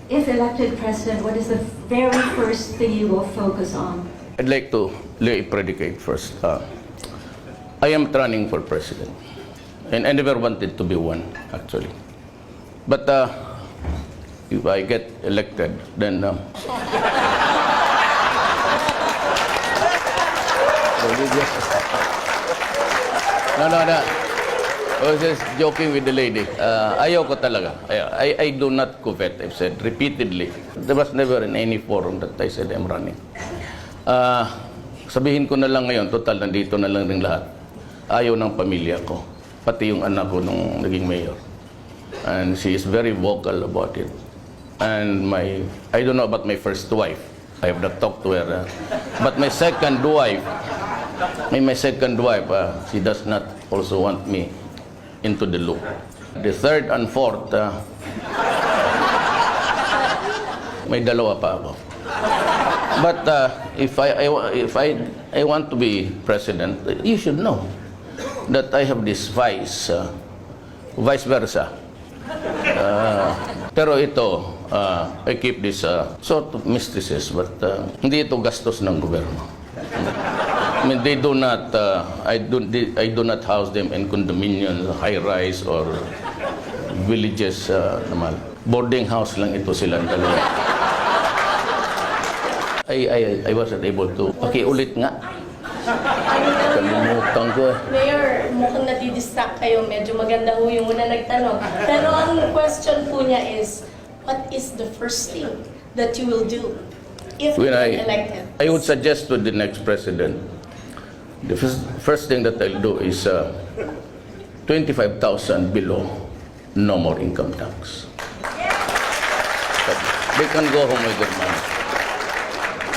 if elected president, what is the very first thing you will focus on? I'd like to lay a predicate first. I am running for president, and I never wanted to be one, actually. But if I get elected, then no. I was just joking with the lady. Ayaw ko talaga. I do not covet, I've said repeatedly. There was never in any forum that I said I'm running. Sabihin ko na lang ngayon, total, nandito na lang rin lahat. Ayaw ng pamilya ko. Pati yung anak ko nung naging mayor. And she is very vocal about it. And I don't know about my first wife. I have not talked to her. But my second wife, she does not also want me into the loop. The third and fourth, may dalawa pa ako. But if I want to be president, you should know that I have this vice versa. Pero ito, I keep this sort of mysticism, but hindi ito gastos ng gobyerno. I mean, they do not, I do not house them in condominiums, high-rise, or villages naman. Boarding house lang ito silang dalawa. I wasn't able to. Okay, ulit nga. Kalimutan ko. Mayor, mukhang nadidistract kayo. Medyo maganda ho yung una nagtanong. Pero ang question po niya is, what is the first thing that you will do if When you're elected? I would suggest to the next president, the first thing that I'll do is 25,000 below, no more income tax. They can go home with their money.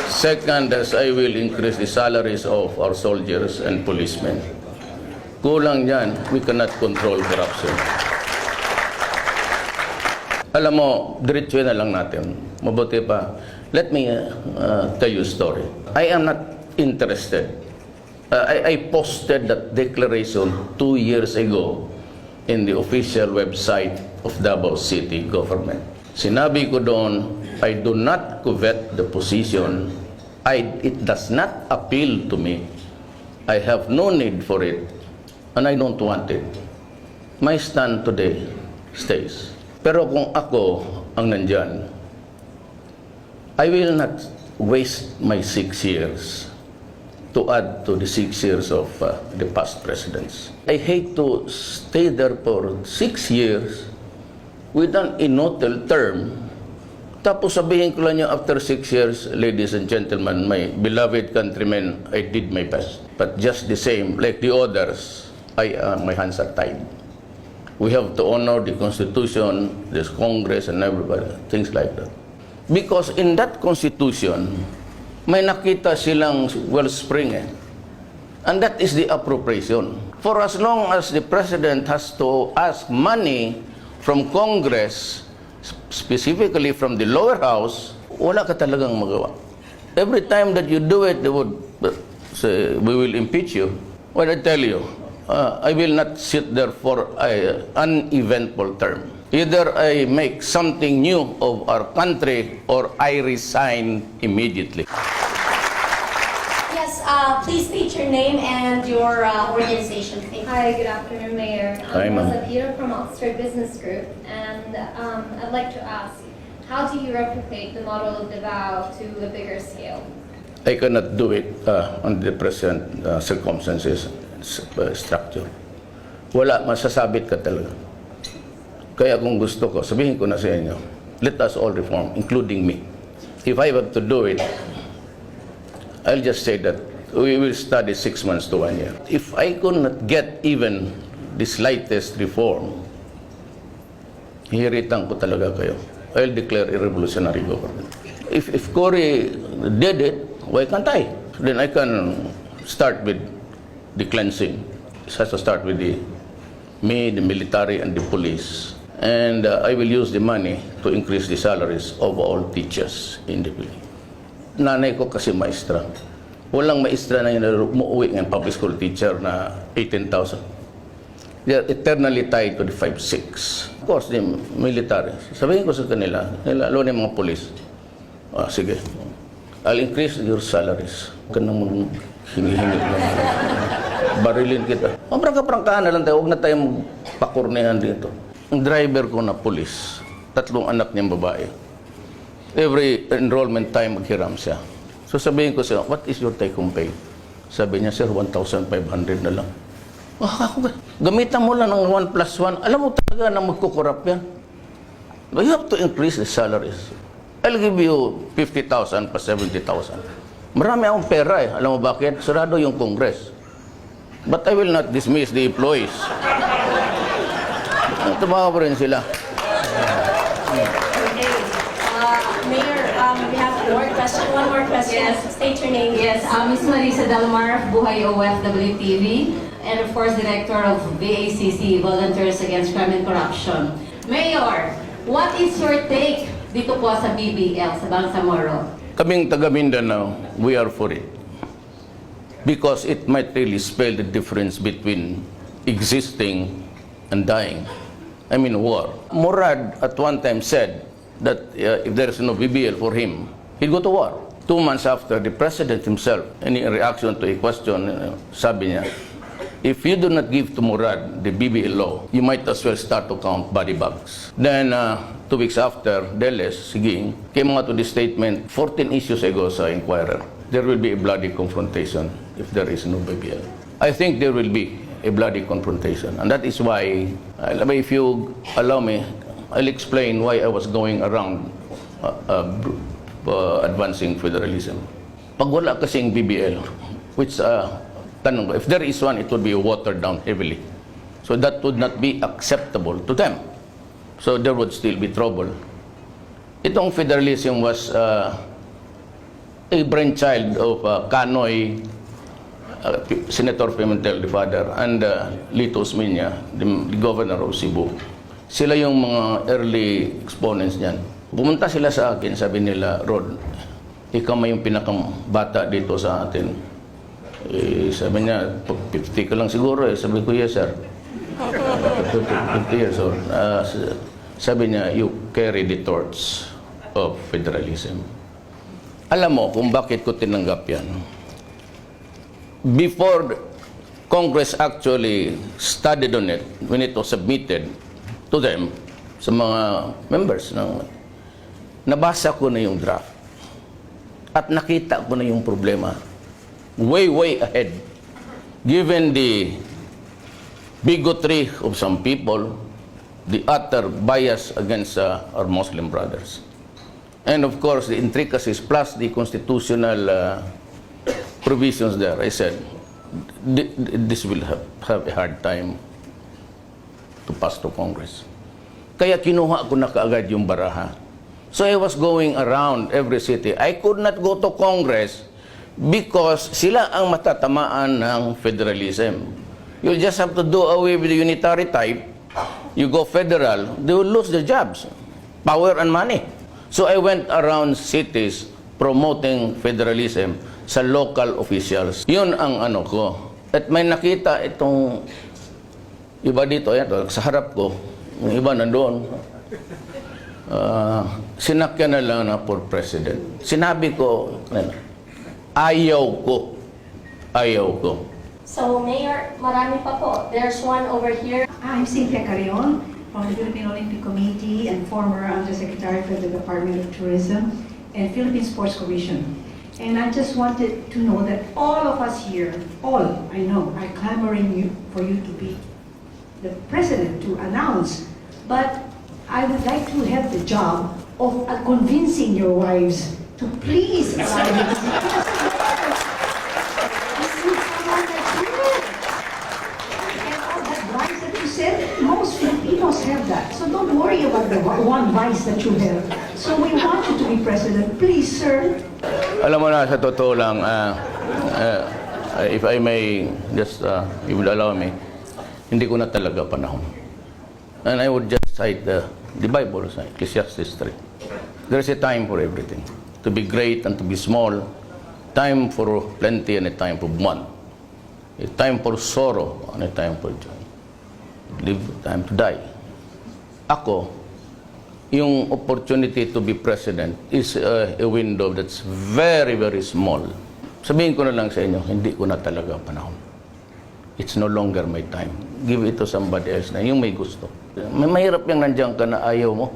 Second, as I will increase the salaries of our soldiers and policemen. Kulang yan, we cannot control corruption. Alam mo, diretso na lang natin. Mabuti pa. Let me tell you a story. I am not interested. I posted that declaration 2 years ago in the official website of Davao City government. Sinabi ko doon, I do not covet the position. It does not appeal to me. I have no need for it, and I don't want it. My stand today stays. Pero kung ako ang nandyan, I will not waste my 6 years to add to the 6 years of the past presidents. I hate to stay there for 6 years with an inutil term. Tapos sabihin ko lang niya after 6 years, ladies and gentlemen, my beloved countrymen, I did my best. But just the same, like the others, my hands are tied. We have to honor the Constitution, this Congress, and everybody, things like that. Because in that Constitution, may nakita silang wellspring and that is the appropriation. For as long as the President has to ask money from Congress, specifically from the lower house, wala ka talagang magawa. Every time that you do it, they would say, we will impeach you. What I tell you, I will not sit there for an uneventful term. Either I make something new of our country or I resign immediately. Yes, please state your name and your organization. Thank you. Hi, good afternoon, Mayor. Hi, ma'am. I'm Peter from Oxford Business Group, and I'd like to ask, how do you replicate the model of Davao to a bigger scale? I cannot do it on the present circumstances, structure. Wala, masasabit ka talaga. Kaya kung gusto ko, sabihin ko na sa inyo, let us all reform, including me. If I were to do it, I'll just say that we will study 6 months to 1 year. If I could not get even the slightest reform, hihiritan ko talaga kayo. I'll declare a revolutionary government. If Cory did it, why can't I? Then I can start with the cleansing. It has to start with the military, and the police. And I will use the money to increase the salaries of all teachers in the Philippines. Nanay ko kasi maestra. Walang maestra na umuwi ng public school teacher na 18,000. They are eternally tied to the 5-6. Of course, the military. Sabihin ko sa kanila, lalo na yung mga polis, sige, I'll increase your salaries. Huwag ka naman hinihingit lang. Barilin kita. Prangka-prangkahan na lang tayo. Huwag na tayong pakurnihan dito. Ang driver ko na polis, 3 anak niyang babae. Every enrollment time maghiram siya. So sabihin ko siya, what is your take-home pay? Sabi niya, sir, 1,500 na lang. Gamitan mo lang ng 1+1. Alam mo talaga na magkukurap yan. But you have to increase the salaries. I'll give you 50,000 pa 70,000. Marami akong pera eh. Alam mo bakit? Sarado yung Congress. But I will not dismiss the employees. Tumawa pa rin sila. Mayor, we have one more question. Yes. State your name. Yes, Miss Marisa Dalmar of Buhay OFW TV, and of course, Director of VACC, Volunteers Against Crime and Corruption. Mayor, what is your take dito po sa BBL, sa Bangsamoro? Kaming taga Mindanao, we are for it. Because it might really spell the difference between existing and dying. I mean, war. Murad at one time said that if there is no BBL for him, he'd go to war. 2 months after, the president himself, in reaction to a question, sabi niya, if you do not give to Murad the BBL law, you might as well start to count body bags. Then, 2 weeks after, Deles Siging came out with the statement 14 issues ago sa Inquirer. There will be a bloody confrontation if there is no BBL. I think there will be a bloody confrontation. And that is why, if you allow me, I'll explain why I was going around advancing federalism. Pag wala kasing BBL, which tanong ko, if there is one, it would be watered down heavily. So that would not be acceptable to them. So there would still be trouble. Itong federalism was a brainchild of Canoy, Senator Pimentel, the father, and Lito Osmeña, the governor of Cebu. Sila yung mga early exponents niyan. Pumunta sila sa akin, sabi nila, Rod, ikaw may yung pinakabata dito sa atin. Sabi niya, 50 ka lang siguro eh. Sabi ko, yes sir. 50 years old. Sabi niya, you carry the torch of federalism. Alam mo kung bakit ko tinanggap yan. Before Congress actually studied on it, when it was submitted to them, sa mga members, nabasa ko na yung draft. At nakita ko na yung problema. Way ahead. Given the bigotry of some people, the utter bias against our Muslim brothers. And of course, the intricacies plus the constitutional provisions there. I said, this will have a hard time to pass to Congress. Kaya kinuha ko na kaagad yung baraha. So I was going around every city. I could not go to Congress because sila ang matatamaan ng federalism. You just have to do away with the unitary type. You go federal, they will lose their jobs, power and money. So I went around cities promoting federalism sa local officials. Yun ang ano ko. At may nakita itong iba dito, yan, sa harap ko, yung iba nandoon. Sinakyan na lang na for president. Sinabi ko, ayaw ko. So, Mayor, marami pa po. There's one over here. I'm Cynthia Carrion from the Philippine Olympic Committee and former Undersecretary for the Department of Tourism and Philippine Sports Commission. And I just wanted to know that all of us here, all I know, are clamoring for you to be the president to announce. But I would like to have the job of convincing your wives to please allow you to be president. Most Filipinos have that. So don't worry about the one vice that you have. So we want you to be president. Please, sir. Alam mo na, sa totoo lang, if I may just, you will allow me, hindi ko na talaga panahon. And I would just cite the Bible, Ecclesiastes 3. There is a time for everything. To be great and to be small. Time for plenty and a time for want. A time for sorrow and a time for joy. live, time to die. Ako, yung opportunity to be president is a window that's very, very small. Sabihin ko na lang sa inyo, hindi ko na talaga panahon. It's no longer my time. Give it to somebody else na yung may gusto. Mahirap yung nandiyan ka na ayaw mo.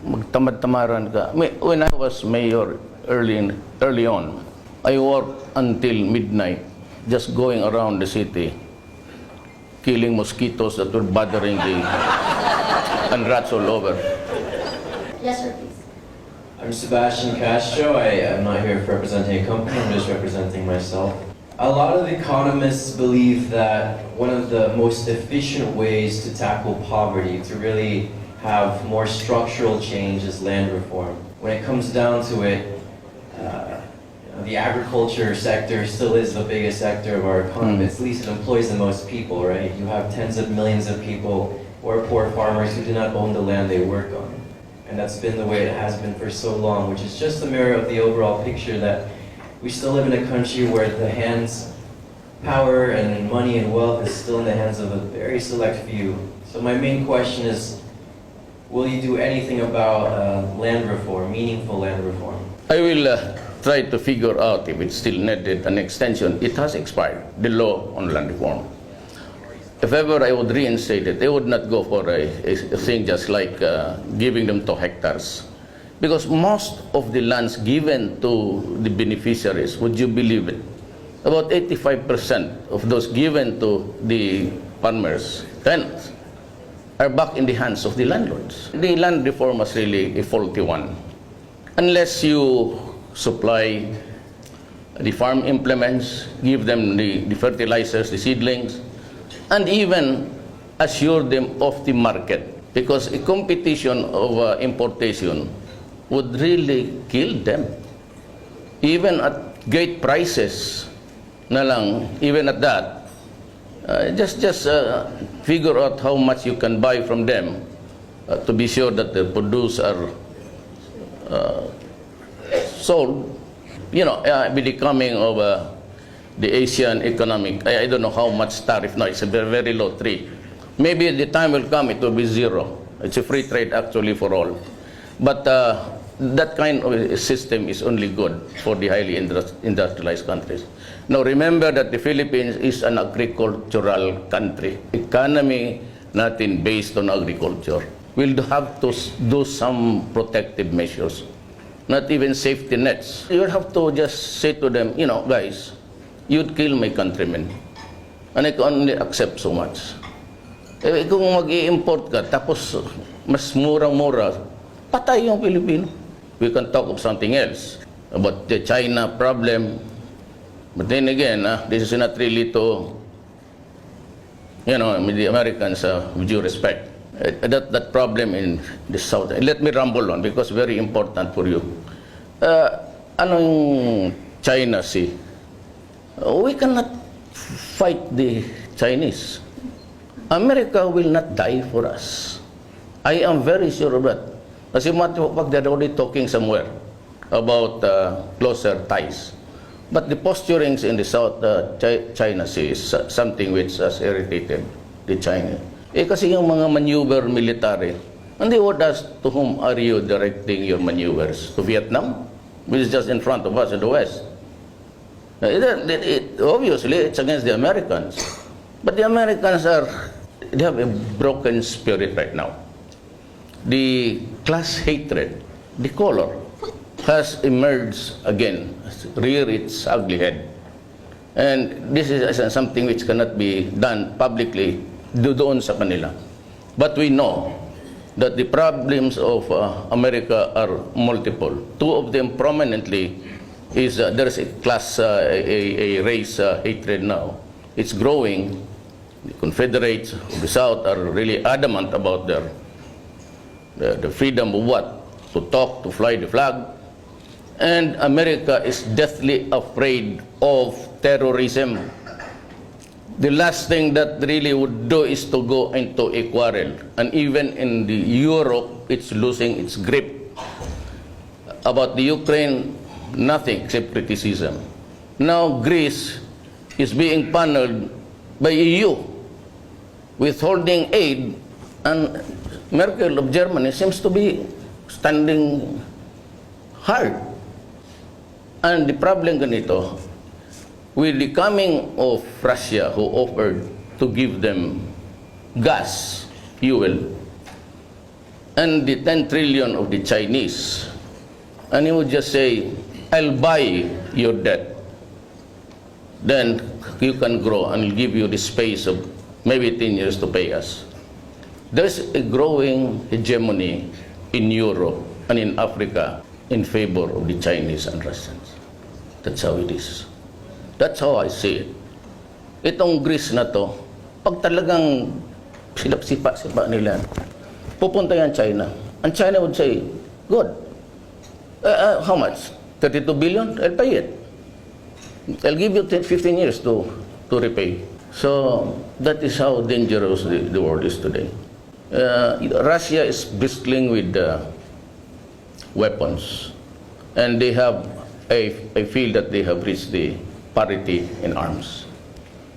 Magtamad-tamaran ka. When I was mayor early on, I worked until midnight just going around the city killing mosquitoes that were bothering and rats all over. Yes, sir, please. I'm Sebastian Castro. I'm not here representing a company, I'm just representing myself. A lot of economists believe that one of the most efficient ways to tackle poverty, to really have more structural change, is land reform. When it comes down to it, the agriculture sector still is the biggest sector of our economy. At least it employs the most people, right? You have tens of millions of people who are poor farmers who do not own the land they work on. And that's been the way it has been for so long, which is just a mirror of the overall picture that we still live in a country where power and money and wealth is still in the hands of a very select few. So my main question is, will you do anything about land reform, meaningful land reform? I will try to figure out if it's still needed an extension. It has expired, the law on land reform. If ever I would reinstate it, I would not go for a thing just like giving them 2 hectares. Because most of the lands given to the beneficiaries, would you believe it? About 85% of those given to the farmers, tenants, are back in the hands of the landlords. The land reform was really a faulty one. Unless you supply the farm implements, give them the fertilizers, the seedlings, and even assure them of the market. Because a competition of importation would really kill them. Even at great prices na lang, even at that, just figure out how much you can buy from them to be sure that the produce are sold. You know, with the coming of the Asian economic, I don't know how much tariff now. It's a very, very low 3. Maybe the time will come, it will be 0. It's a free trade actually for all. But that kind of a system is only good for the highly industrialized countries. Now remember that the Philippines is an agricultural country. Economy natin based on agriculture. We'll have to do some protective measures. Not even safety nets. You have to just say to them, you know, guys, you'd kill my countrymen. And I can only accept so much. Eh, kung mag-i-import ka, tapos mas murang-mura, patay yung Pilipino. We can talk of something else, about the China problem. But then again, this is not really to, you know, with the Americans, with due respect. That problem in the South. Let me rumble on because very important for you. Ano yung China Sea? We cannot fight the Chinese. America will not die for us. I am very sure of that. As a matter of fact, they're already talking somewhere about closer ties. But the posturings in the South China Sea is something which has irritated the Chinese. Eh kasi yung mga maneuver military, and they would ask, to whom are you directing your maneuvers? To Vietnam? Which is just in front of us in the West. Obviously, it's against the Americans. But the Americans they have a broken spirit right now. The class hatred, the color, has emerged again, rear its ugly head. And this is something which cannot be done publicly doon sa kanila. But we know that the problems of America are multiple. 2 of them prominently is there's a class, a race hatred now. It's growing. The Confederates of the South are really adamant about the freedom of what? To talk, to fly the flag. And America is deathly afraid of terrorism. The last thing that really would do is to go into a quarrel. And even in the Europe, it's losing its grip. About the Ukraine, nothing except criticism. Now Greece is being paneled by EU. withholding aid, and Merkel of Germany seems to be standing hard. And the problem ganito, with the coming of Russia, who offered to give them gas, fuel, and the 10 trillion of the Chinese, and he would just say, I'll buy your debt. Then you can grow and I'll give you the space of maybe 10 years to pay us. There's a growing hegemony in Europe and in Africa in favor of the Chinese and Russians. That's how it is. That's how I see it. Itong Greece na to, pag talagang sipa nila, pupunta yan China. And China would say, good. How much? 32 billion? I'll pay it. I'll give you 15 years to repay. So that is how dangerous the world is today. Russia is bristling with weapons, and they have, I feel that they have reached the parity in arms.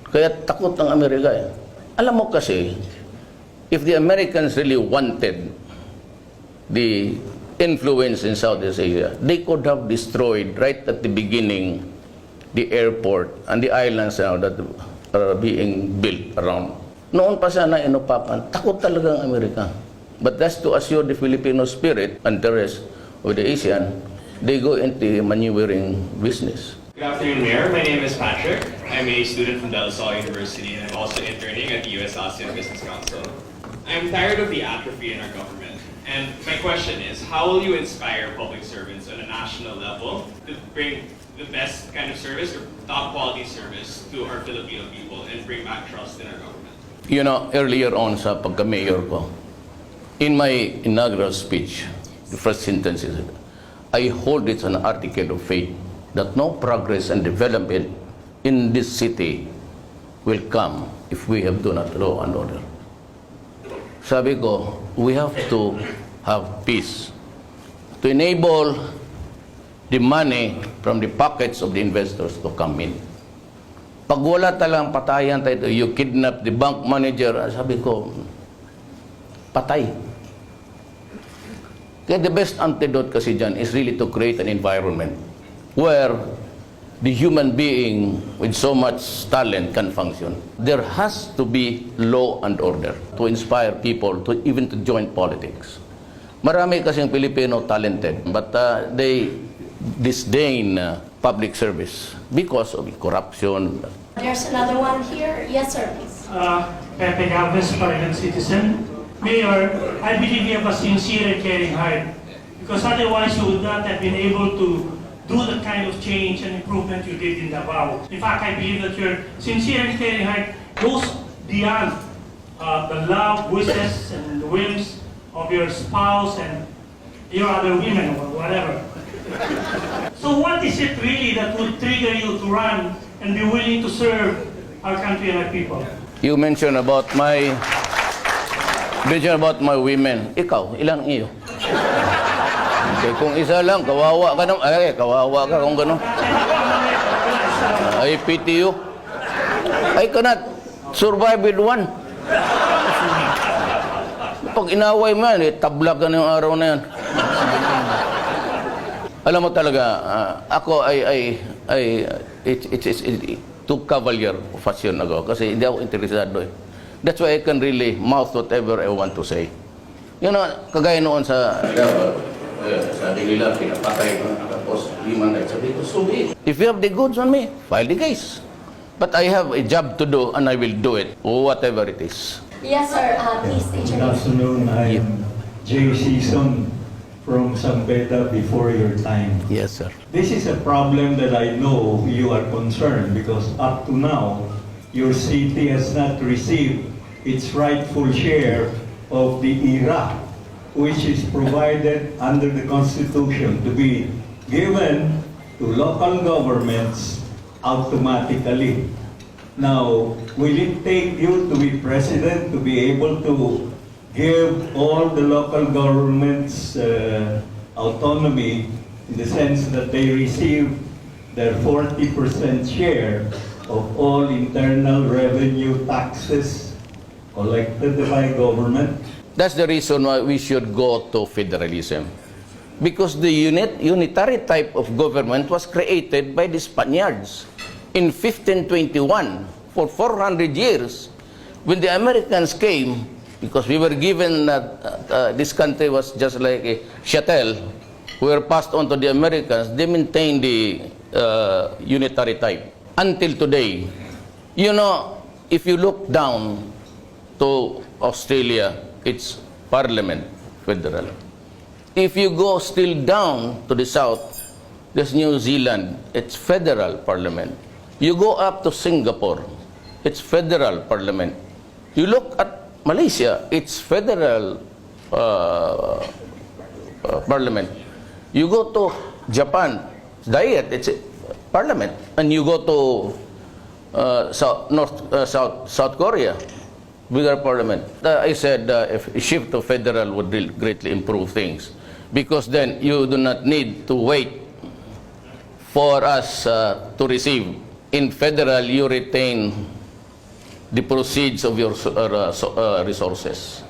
Kaya takot ng Amerika eh. Alam mo kasi, if the Americans really wanted the influence in Southeast Asia, they could have destroyed right at the beginning the airport and the islands now that are being built around. Noon pa sana inupapan, takot talaga ang Amerika. But that's to assure the Filipino spirit and the rest of the ASEAN, they go into maneuvering business. Good afternoon, Mayor. My name is Patrick. I'm a student from De La Salle University, and I'm also interning at the U.S. ASEAN Business Council. I'm tired of the atrophy in our government, and my question is, how will you inspire public servants on a national level to bring the best kind of service or top quality service to our Filipino people and bring back trust in our government? You know, earlier on sa pagka-mayor ko, in my inaugural speech, the first sentence is, I hold it an article of faith that no progress and development in this city will come if we have do not law and order. Sabi ko, we have to have peace to enable the money from the pockets of the investors to come in. Pag wala talang patayan tayo, you kidnap the bank manager, sabi ko, patay. Kaya the best antidote kasi dyan is really to create an environment where the human being with so much talent can function. There has to be law and order to inspire people to even to join politics. Marami kasing Filipino talented, but they disdain public service because of corruption. There's another one here. Yes, sir, please. Pepe Galvez, private citizen. Mayor, I believe you have a sincere and caring heart, because otherwise you would not have been able to do the kind of change and improvement you did in Davao. In fact, I believe that your sincere and caring heart goes beyond the loud wishes and the whims of your spouse and your other women or whatever. So what is it really that would trigger you to run and be willing to serve our country and our people? You mentioned about my women. Ikaw, ilang iyo? Okay, kung isa lang, kawawa ka naman. Ay, kawawa ka kung gano'n. I pity you. I cannot survive with one. Pag inaway mo yan, tablag ka na yung araw na yan. Alam mo talaga, ako it's too cavalier fashion ako kasi hindi ako interesado eh. That's why I can really mouth whatever I want to say. You know, kagaya noon sa nila, pinapatay ko, nakapos, human rights. Sabi ko, so be it. If you have the goods on me, file the case. But I have a job to do and I will do it, whatever it is. Yes, sir. Please state your Good name. afternoon. I'm Jay Season from San Beda before your time. Yes, sir. This is a problem that I know you are concerned because up to now, your city has not received its rightful share of the IRA, which is provided under the Constitution to be given to local governments automatically. Now, will it take you to be president to be able to give all the local governments autonomy in the sense that they receive their 40% share of all internal revenue taxes collected by government. That's the reason why we should go to federalism. Because the unitary type of government was created by the Spaniards in 1521. For 400 years, when the Americans came, because we were given this country was just like a chattel, we were passed on to the Americans, they maintained the unitary type until today. You know, if you look down to Australia, it's parliament, federal. If you go still down to the south, there's New Zealand, it's federal parliament. You go up to Singapore, it's federal parliament. You look at Malaysia, it's federal parliament. You go to Japan, Diet, it's a parliament. And you go to South Korea, bigger parliament. I said if a shift to federal would greatly improve things, because then you do not need to wait for us to receive. In federal, you retain the proceeds of your resources.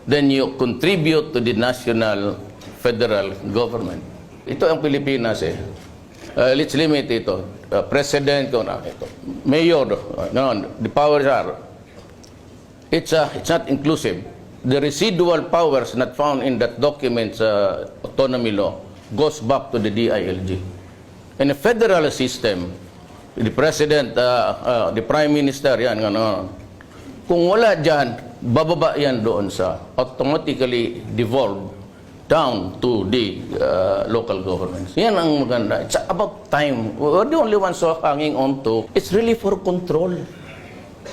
Then you contribute to the national federal government. Ito ang Pilipinas eh. Let's limit ito. President, mayor, the powers are. It's not inclusive. The residual powers not found in that document's autonomy law goes back to the DILG. In a federal system, the president, the prime minister, yan, kung wala dyan, bababa yan doon sa automatically devolved down to the local governments. Yan ang maganda. It's about time. We're the only ones who are hanging on to. It's really for control.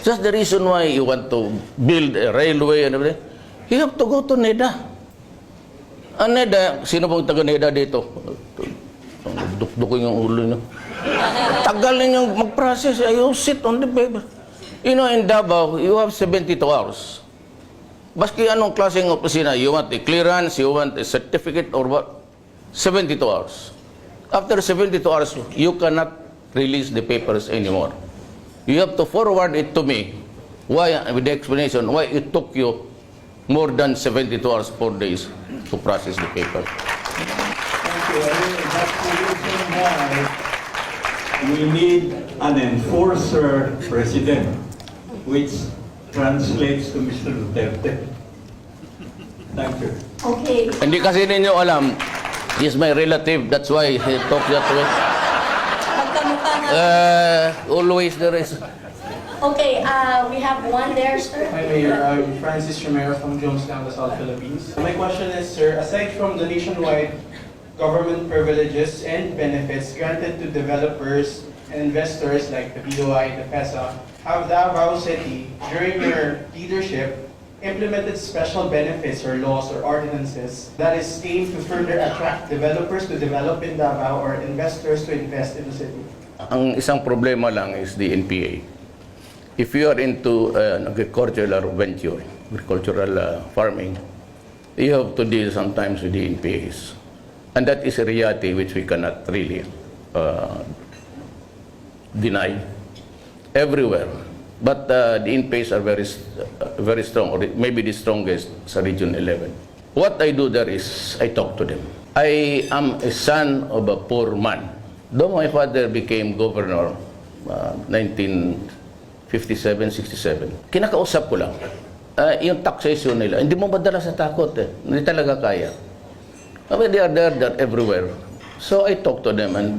That's the reason why you want to build a railway and everything. You have to go to NEDA. Ang NEDA, sino pong taga NEDA dito? Dukdukin yung ulo nyo. Tagal ninyong mag-process. You sit on the paper. You know, in Davao, you have 72 hours. Baski anong klaseng opisina, you want a clearance, you want a certificate or what? 72 hours. After 72 hours, you cannot release the papers anymore. You have to forward it to me. Why, with the explanation, why it took you more than 72 hours, 4 days to process the paper. Thank you. That's the reason why we need an enforcer president, which translates to Mr. Duterte. Thank you. Okay. Hindi kasi ninyo alam, he's my relative, that's why he talks that way. Magkamukha nga. Always there is. Okay, we have one there, sir. Hi, Mayor. I'm Francis Romero from Jonestown, the South Philippines. My question is, sir, aside from the nationwide government privileges and benefits granted to developers and investors like the BOI, the PESA, have Davao City, during your leadership, implemented special benefits or laws or ordinances that is aimed to further attract developers to develop in Davao or investors to invest in the city? Ang isang problema lang is the NPA. If you are into agricultural venture, agricultural farming, you have to deal sometimes with the NPAs. And that is a reality which we cannot really deny everywhere. But the NPAs are very strong, or maybe the strongest sa Region 11. What I do there is I talk to them. I am a son of a poor man. Though my father became governor 1957-67, kinakausap ko lang. Yung taxation nila, hindi mo madala sa takot eh. Hindi talaga kaya. I mean, they are there everywhere. So I talk to them and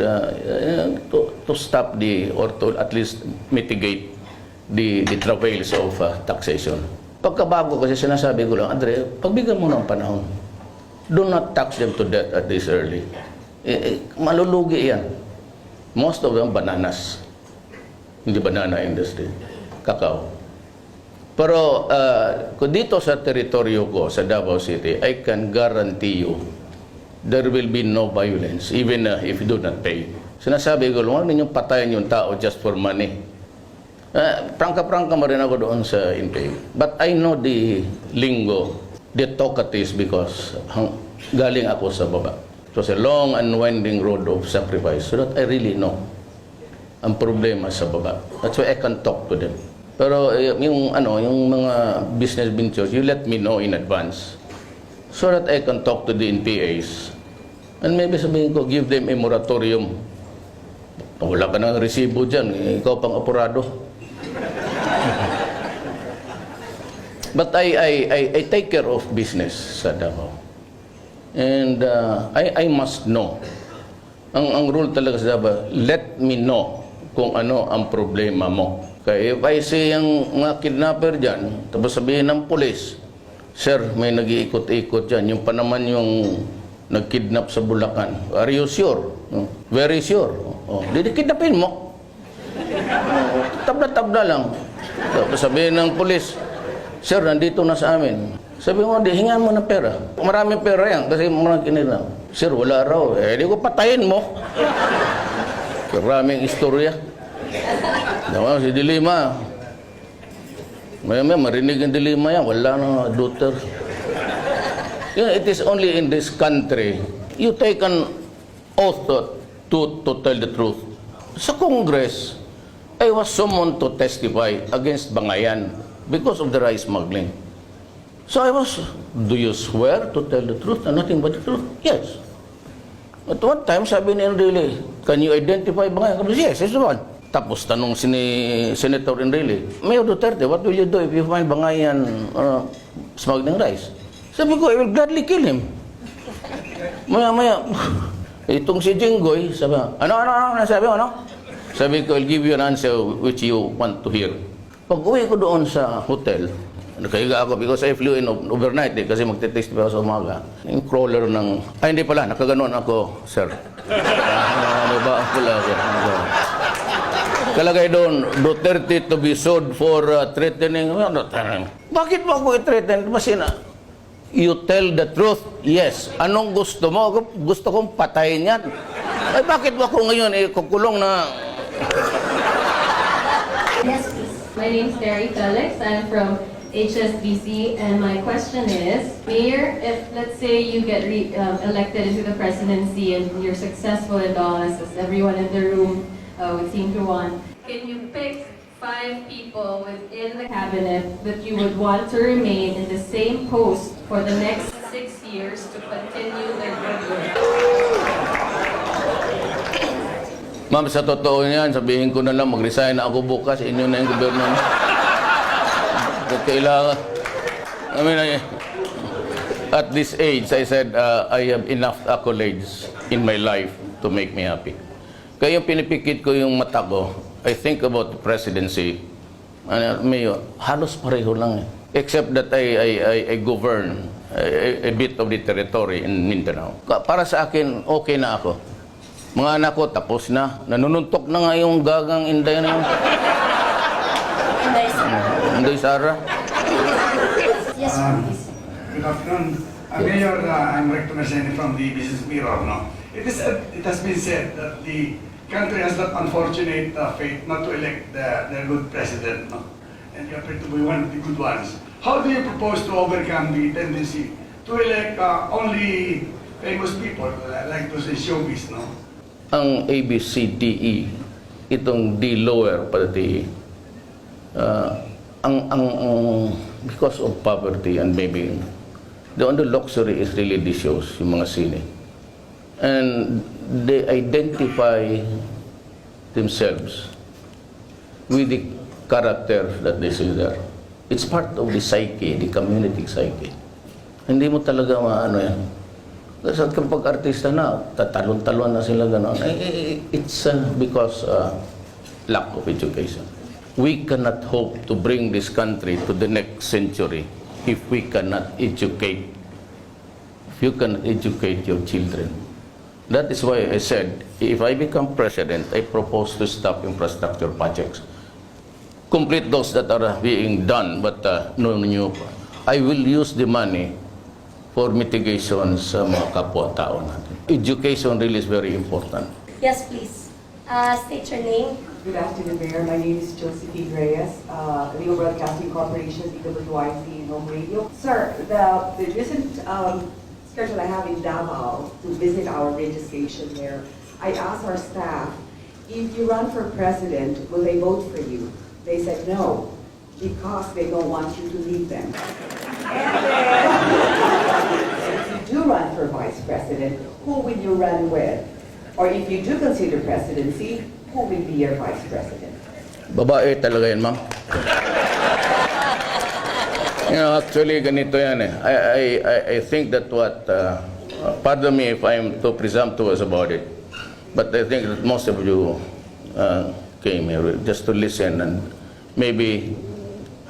to stop or to at least mitigate the travails of taxation. Pagkabago kasi sinasabi ko lang, Andre, pagbigyan mo ng panahon. Do not tax them to death at this early. Malulugi yan. Most of them bananas. Hindi banana industry. Kakao. Pero kung dito sa teritoryo ko, sa Davao City, I can guarantee you there will be no violence, even if you do not pay. Sinasabi ko, huwag ninyong patayin yung tao just for money. Prangka-prangka mo rin ako doon sa NPA. But I know the lingo, the talkatives, because galing ako sa baba. It was a long and winding road of sacrifice, so that I really know ang problema sa baba. That's why I can talk to them. Pero yung mga business ventures, you let me know in advance so that I can talk to the NPAs. And maybe sabihin ko, give them a moratorium. Wala ka ng resibo dyan, ikaw pang apurado. But I take care of business sa Davao. And I must know. Ang rule talaga sa Davao, let me know kung ano ang problema mo. Kaya if I see yung mga kidnapper dyan, tapos sabihin ng pulis, sir, may nag-iikot-ikot dyan. Yung pa naman yung nag-kidnap sa Bulacan. Are you sure? Very sure. Didikidnapin mo. Tabla-tabla lang. Tapos sabihin ng pulis, sir, nandito na sa amin. Sabi mo, hingan mo ng pera. Maraming pera yan kasi mga kinila. Sir, wala raw. Di ko patayin mo. Maraming istorya. Diba, si Dilima. Maya marinig ang Dilima yan. Wala na daughter. It is only in this country you take an oath to tell the truth. Sa Congress, I was summoned to testify against Bangayan because of the rice smuggling. So I was, do you swear to tell the truth and nothing but the truth? Yes. At one time, sabi ni Enrile, can you identify Bangayan? Yes, it's the one. Tapos tanong si Senator Enrile, Mayor Duterte, what will you do if you find Bangayan smuggling rice? Sabi ko, I will gladly kill him. Maya-maya, itong si Jinggoy, sabi, ano, sabi mo, ano? Sabi ko, I'll give you an answer which you want to hear. Pag uwi ko doon sa hotel, nakahiga ako because I flew in overnight kasi magte-testify ako sa umaga. Yung crawler ng, hindi pala, nakaganon ako, sir. Ba pala ako. Kalagay doon, Duterte to be sued for threatening. Bakit mo ako i-threaten? Masina. You tell the truth, yes. Anong gusto mo? Gusto kong patayin yan. Ay, bakit mo ako ngayon kukulong na... Yes, please. My name is Terry Felix. I'm from HSBC, and my question is, Mayor, if let's say you get elected into the presidency and you're successful in the office, as everyone in the room would seem to want, can you pick 5 people within the cabinet that you would want to remain in the same post for the next 6 years to continue their good work? Ma'am, sa totoo niyan, sabihin ko na lang, mag-resign na ako bukas, inyo na yung gobyerno. Kailangan, I mean, at this age, I said, I have enough accolades in my life to make me happy. Kaya yung pinipikit ko yung mata ko, I think about the presidency, Mayor, halos pareho lang eh. Except that I govern a bit of the territory in Mindanao. Para sa akin, okay na ako. Mga anak ko, tapos na. Nanununtok na nga yung gagang Inday na yun. Inday Sara. Yes, please. Good afternoon. Mayor, I'm representing from the Business Mirror. No? It has been said that the country has that unfortunate fate not to elect their good president. No? And you appear to be one of the good ones. How do you propose to overcome the tendency to elect only famous people, like those in showbiz, no? Ang ABCDE, itong D lower para DE, because of poverty and maybe the only luxury is really the shows, yung mga sine. And they identify themselves with the character that they see there. It's part of the psyche, the community psyche. Hindi mo talaga maano yan. Kasi kapag artista na, tatalon-talon na sila gano'n. It's because lack of education. We cannot hope to bring this country to the next century if we cannot educate. If you cannot educate your children. That is why I said, if I become president, I propose to stop infrastructure projects. Complete those that are being done, but no new. I will use the money for mitigation sa mga kapwa-tao natin. Education really is very important. Yes, please. State your name. Good afternoon, Mayor. My name is Josephine Reyes, Rio Broadcasting Corporation, DWIC, Home Radio. Sir, the recent schedule I have in Davao to visit our radio station there, I asked our staff, if you run for president, will they vote for you? They said no. because they don't want you to leave them. And then, if you do run for vice president, who will you run with? Or if you do consider presidency, who will be your vice president? Babae talaga yan, ma'am. Actually, ganito yan eh. I think that pardon me if I'm too presumptuous about it, but I think that most of you came here just to listen and maybe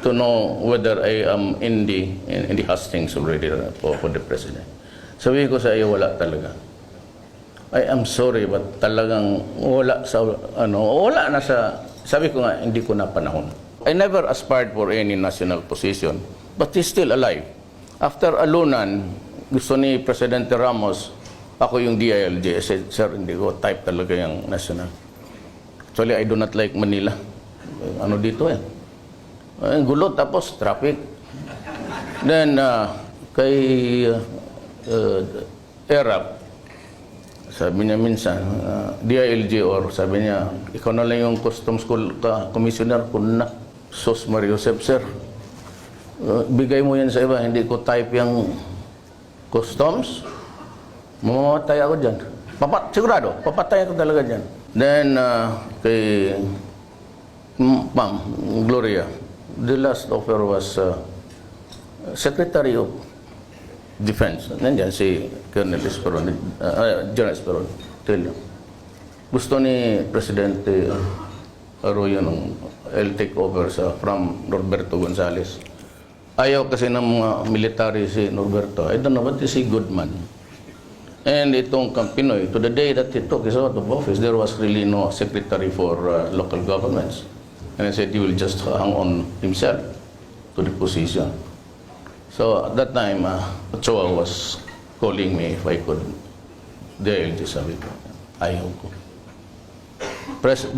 to know whether I am in the hustings already for the president. Sabi ko sa iyo, wala talaga. I am sorry, but talagang wala na sa, sabi ko nga, hindi ko na panahon. I never aspired for any national position, but he's still alive. After alunan, gusto ni Presidente Ramos, ako yung DILG. I said, sir, hindi ko type talaga yung national. Actually, I do not like Manila. Ano dito eh? Gulo, tapos traffic. Then, kay ERAP, sabi niya minsan, DILG, or sabi niya, ikaw na lang yung Customs Commissioner ko na. Sos Mario Josep, sir. Bigay mo yan sa iba, hindi ko type yung Customs. Mamamatay ako dyan. Sigurado, papatay ako talaga dyan. Then, kay Ma'am Gloria, the last offer was Secretary of Defense. Nandiyan si Colonel Esperon, General Esperon. Gusto ni Presidente Arroyo nung I'll take over from Norberto Gonzales. Ayaw kasi ng mga military si Norberto. I don't know, but he's a good man. And itong Pinoy, to the day that he took his out of office, there was really no secretary for local governments. And I said he will just hang on himself to the position. So at that time, Ochoa was calling me if I could DILG, sabi ko. Ayaw ko.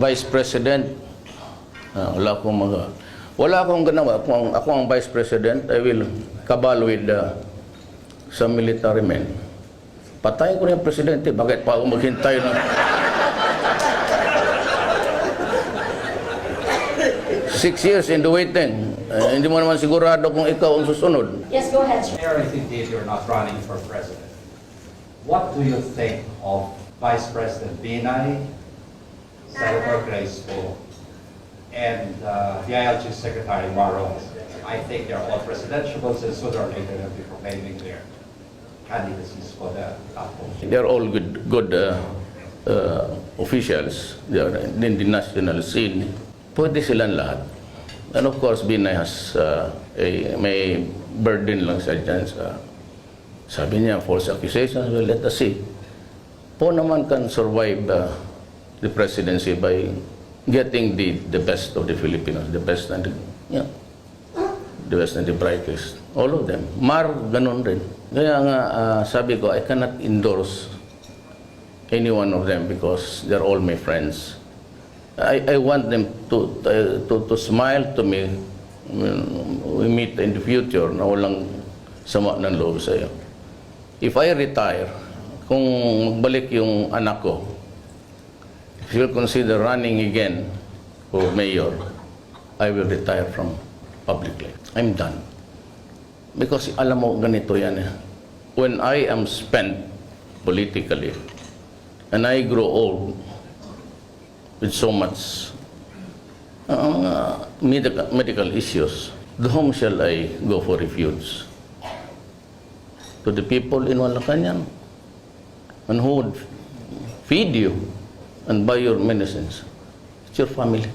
Vice President, wala akong ganawa. Kung ako ang Vice President, I will cabal with some military men. Patayin ko na yung Presidente. Bakit pa ako maghintay na? 6 years in the waiting. Hindi mo naman sigurado kung ikaw ang susunod. Yes, go ahead, sir. Mayor, if indeed you're not running for president, what do you think of Vice President Binay, Senator Grace Poe, and DILG Secretary Marong? I think they're all presidentiables, and sooner or later they'll be proclaiming their candidacies for the top position. They're all good officials. They are in the national scene. Pwede silang lahat. And of course, Binay has may burden lang sa dyan sa, sabi niya, false accusations. Well, let us see. Po naman can survive the presidency by getting the best of the Filipinos, the best and the best and the brightest. All of them. Mar, ganun rin. Kaya nga, sabi ko, I cannot endorse any one of them because they're all my friends. I want them to smile to me when we meet in the future na walang sama ng loob sa iyo. If I retire, kung magbalik yung anak ko, if you'll consider running again for mayor, I will retire from public life. I'm done. Because alam mo, ganito yan eh. When I am spent politically and I grow old, with so much medical issues, to whom shall I go for refuge? To the people in Malacanang, and who would feed you and buy your medicines? It's your family.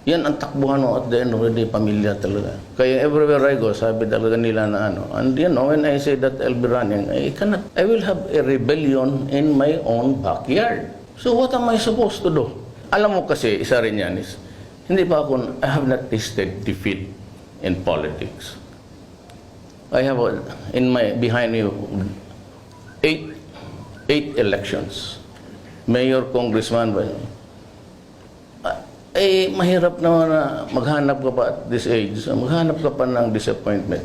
Yan ang takbuhan mo at the end of the day, pamilya talaga. Kaya everywhere I go, sabi talaga nila na ano. And you know, when I say that I'll be running, I will have a rebellion in my own backyard. So what am I supposed to do? Alam mo kasi, isa rin yan is, I have not tasted defeat in politics. I have behind me 8 elections. Mayor, congressman, mahirap naman na maghanap ka pa at this age. Maghanap ka pa ng disappointment.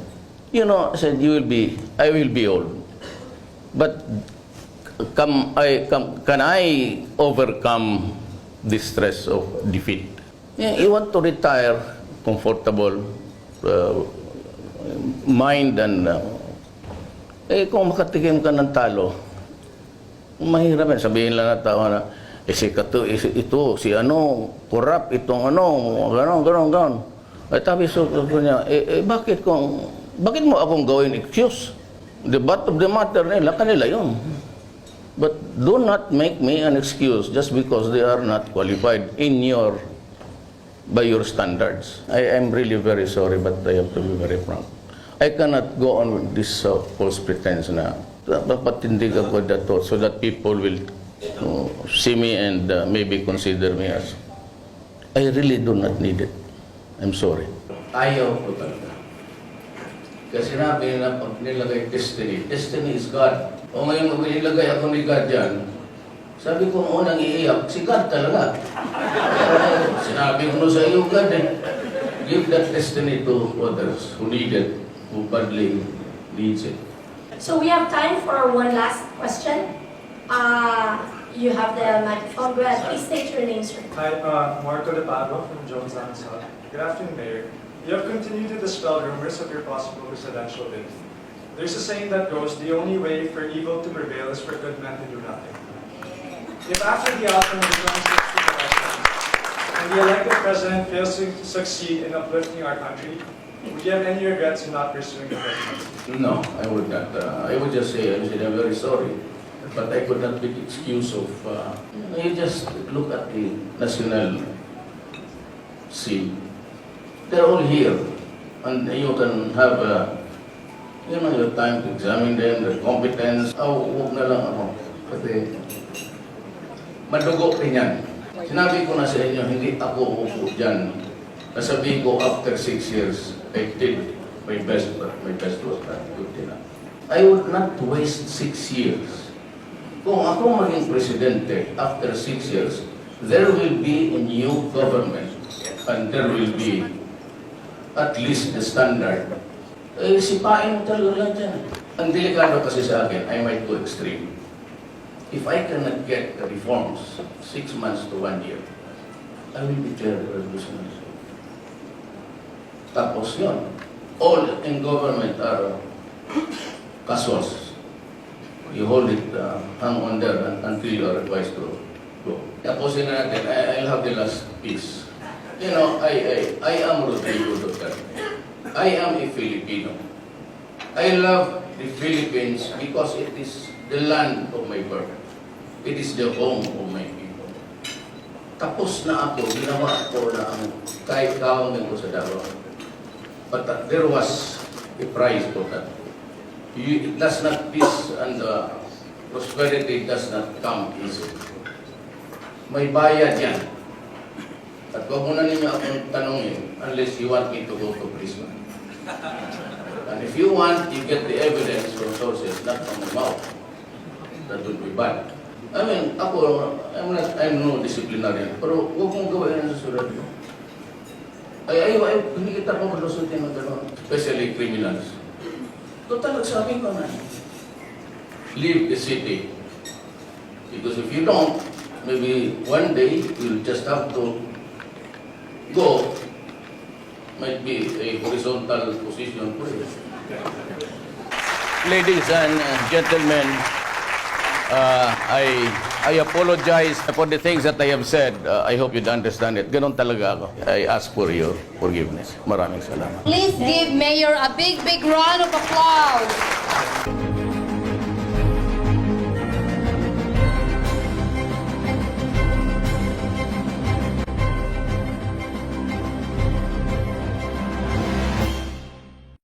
You know, I said, I will be old. But can I overcome the stress of defeat? You want to retire comfortable mind and kung makatikim ka ng talo, mahirap yan. Sabihin lang na tao na, si Kato, ito, si ano, corrupt, itong ano, gano'n. Ay tabi so niya, bakit mo akong gawin excuse? The butt of the matter nila, kanila yun. But do not make me an excuse just because they are not qualified by your standards. I am really very sorry, but I have to be very frank. I cannot go on with this false pretense na papatindig ako dato so that people will see me and maybe consider me as. I really do not need it. I'm sorry. Ayaw ko talaga. Kasi sinabi na pag nilagay destiny is God. O ngayon nilagay ako ni God dyan, sabi ko noon ang iiyak, si God talaga. Sinabi ko sa iyo, God, give that destiny to others who need it, who badly needs it. So we have time for one last question. You have the microphone. Go ahead. Please state your name, sir. Hi, Marco De Pablo from Jones Lang South. Good afternoon, Mayor. You have continued to dispel rumors of your possible presidential bid. There's a saying that goes, the only way for evil to prevail is for good men to do nothing. If after the outcome of the 2016 elections, and the elected president fails to succeed in uplifting our country, would you have any regrets in not pursuing the presidency? No, I would not. I would just say, I'm very sorry. But I could not make excuse of, you just look at the national scene. They're all here. And you can have, your time to examine them, their competence. Huwag na lang ako. Kasi, madugo rin yan. Sinabi ko na sa inyo, hindi ako uupo dyan. Nasabi ko, after 6 years, I did my best, but my best was not good enough. I would not waste 6 years. Kung ako maging presidente, after 6 years, there will be a new government and there will be at least the standard. Sipain mo talaga lang dyan. Ang delikado kasi sa akin, I might go extreme. If I cannot get the reforms 6 months to 1 year, I will declare the revolution. Tapos yun, all in government are casuals. You hold it, hang on there until you are advised to go. Tapusin na natin, I'll have the last piece. You know, I am Rodrigo Duterte. I am a Filipino. I love the Philippines because it is the land of my birth. It is the home of my people. Tapos na ako, ginawa ko na ang kahit kaungan ko sa Davao. But there was a price for that. It does not, peace and prosperity does not come easy. May bayad yan. At huwag mo na ninyo akong tanongin unless you want me to go to prison. And if you want, you get the evidence from sources, not from my mouth. That would be bad. I mean, ako, I'm no disciplinarian, pero huwag mong gawin ang susunod mo. Hindi kita ko malusutin ng gano'n, especially criminals. Total, sabi ko na, leave the city. Because if you don't, maybe one day, you'll just have to go, might be a horizontal position for you. Ladies and gentlemen, I apologize for the things that I have said. I hope you'd understand it. Ganon talaga ako. I ask for your forgiveness. Maraming salamat. Please give Mayor a big round of applause.